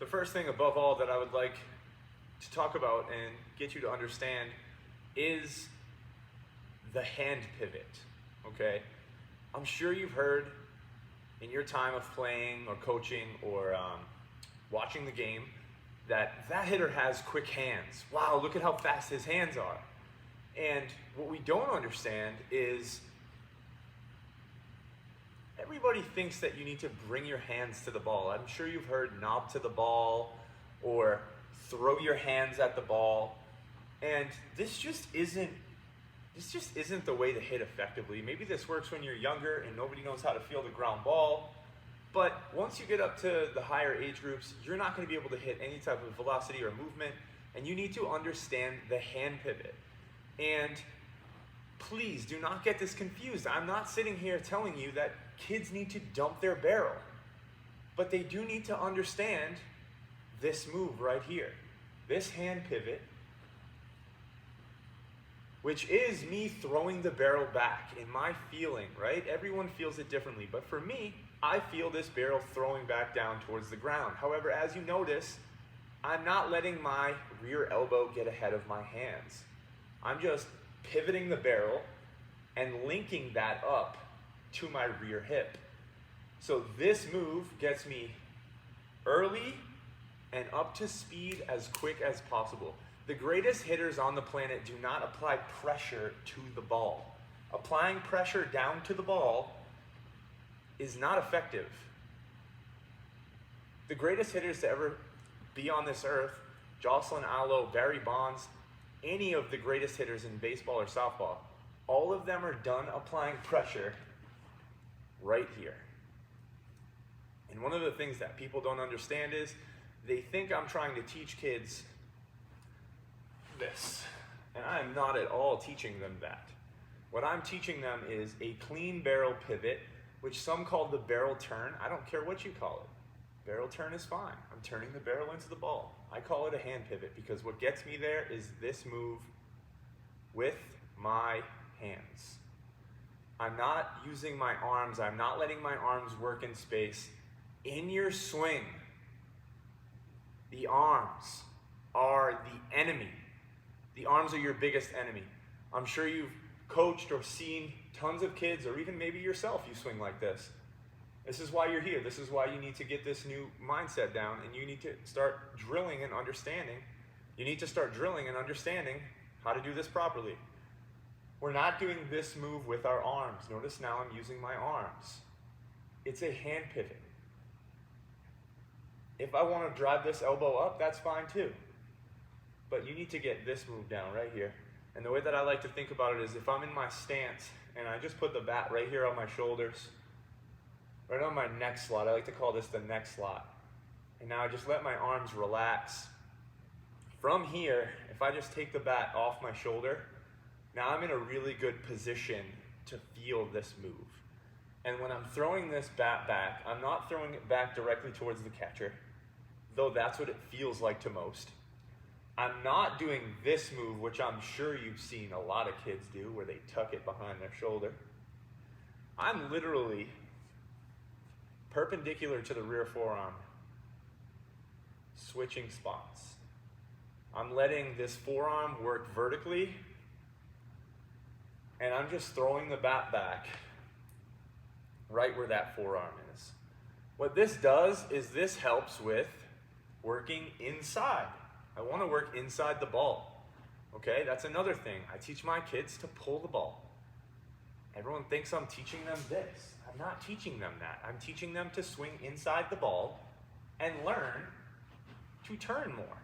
the first thing above all that I would like to talk about and get you to understand is the hand pivot, okay? I'm sure you've heard in your time of playing or coaching or watching the game that hitter has quick hands. Wow, look at how fast his hands are. And what we don't understand is everybody thinks that you need to bring your hands to the ball. I'm sure you've heard knob to the ball or throw your hands at the ball. And this just isn't the way to hit effectively. Maybe this works when you're younger and nobody knows how to feel the ground ball. But once you get up to the higher age groups, you're not going to be able to hit any type of velocity or movement, and you need to understand the hand pivot. And please do not get this confused. I'm not sitting here telling you that kids need to dump their barrel, but they do need to understand this move right here, this hand pivot, which is me throwing the barrel back in my feeling, right? Everyone feels it differently, but for me, I feel this barrel throwing back down towards the ground. However, as you notice, I'm not letting my rear elbow get ahead of my hands. I'm just pivoting the barrel and linking that up to my rear hip. So this move gets me early and up to speed as quick as possible. The greatest hitters on the planet do not apply pressure to the ball. Applying pressure down to the ball is not effective. The greatest hitters to ever be on this earth, Jocelyn Alo, Barry Bonds, any of the greatest hitters in baseball or softball, all of them are done applying pressure right here. And one of the things that people don't understand is they think I'm trying to teach kids this, and I am not at all teaching them that. What I'm teaching them is a clean barrel pivot, which some call the barrel turn. I don't care what you call it. Barrel turn is fine. I'm turning the barrel into the ball. I call it a hand pivot because what gets me there is this move with my hands. I'm not using my arms. I'm not letting my arms work in space. In your swing, the arms are the enemy. The arms are your biggest enemy. I'm sure you've coached or seen tons of kids, or even maybe yourself, you swing like this. This is why you're here. This is why you need to get this new mindset down, and you need to start drilling and understanding. You need to start drilling and understanding how to do this properly. We're not doing this move with our arms. Notice now I'm using my arms. It's a hand pivot. If I want to drive this elbow up, that's fine too. But you need to get this move down right here. And the way that I like to think about it is if I'm in my stance and I just put the bat right here on my shoulders, right on my neck slot, I like to call this the neck slot. And now I just let my arms relax. From here, if I just take the bat off my shoulder, now I'm in a really good position to feel this move. And when I'm throwing this bat back, I'm not throwing it back directly towards the catcher, though that's what it feels like to most. I'm not doing this move, which I'm sure you've seen a lot of kids do, where they tuck it behind their shoulder. I'm literally perpendicular to the rear forearm, switching spots. I'm letting this forearm work vertically, and I'm just throwing the bat back right where that forearm is. What this does is this helps with working inside. I want to work inside the ball. Okay, that's another thing. I teach my kids to pull the ball. Everyone thinks I'm teaching them this. I'm not teaching them that. I'm teaching them to swing inside the ball and learn to turn more.